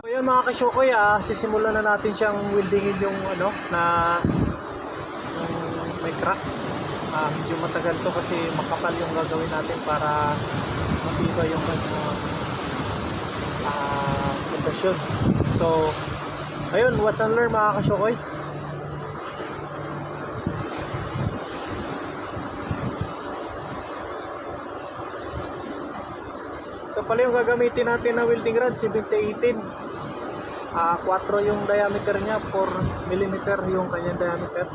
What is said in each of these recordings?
Ayan mga kasyokoy, sisimulan na natin siyang weldingin yung ano na yung may crack. Medyo matagal to kasi makapal yung gagawin natin para matibay yung pundasyon. So ayun, watch and learn mga kasyokoy. Ito pala yung gagamitin natin na welding rod, 7018. 4 yung diameter niya, 4 mm yung kanyang diameter.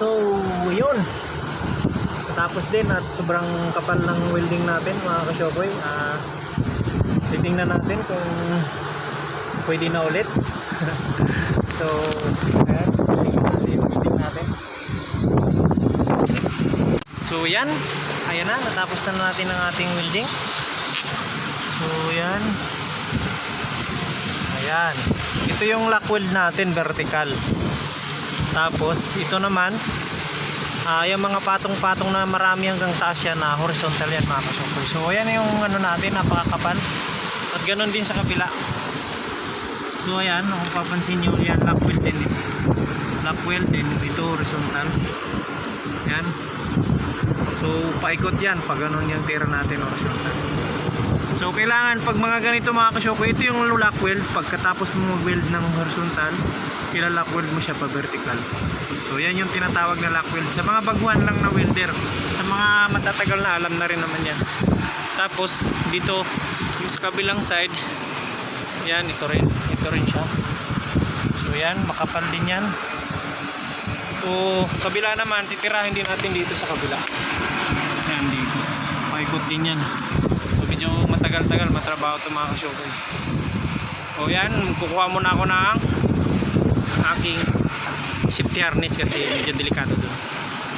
So yun, tapos din at sobrang kapal ng welding natin mga kasyokoy. Titingnan natin kung pwede na ulit. So ayan, welding natin. So yan, ayan na, natapos na natin ang ating welding. So yan, ayan, ito yung lock weld natin, vertical. Tapos ito naman, yung mga patong-patong na marami hanggang taas yan na horizontal yan mga kasyokoy. So ayan yung ano natin, napakakapal. At ganun din sa kabila. So ayan, kung papansin nyo, yan lock weld din. Lock weld din, ito horizontal. Yan. So paikot yan pag ganun yung tira natin horizontal. So kailangan pag mga ganito mga kasyokoy, ito yung lock weld. Pagkatapos mo mag-weld ng horizontal, lock weld mo siya pa vertical. So yan yung tinatawag na lock weld. Sa mga baguhan lang na welder, sa mga matatagal na, alam na rin naman yan. Tapos dito yung sa kabilang side, yan, ito rin siya. So yan, makapal din yan. So kabila naman, titirahin din natin dito sa kabila. Yan dito, paikot din yan. So medyo matagal-tagal matrabaho ito mga kasyokoy. O yan, kukuha muna ako ng aking safety harness kasi medyo delikado doon.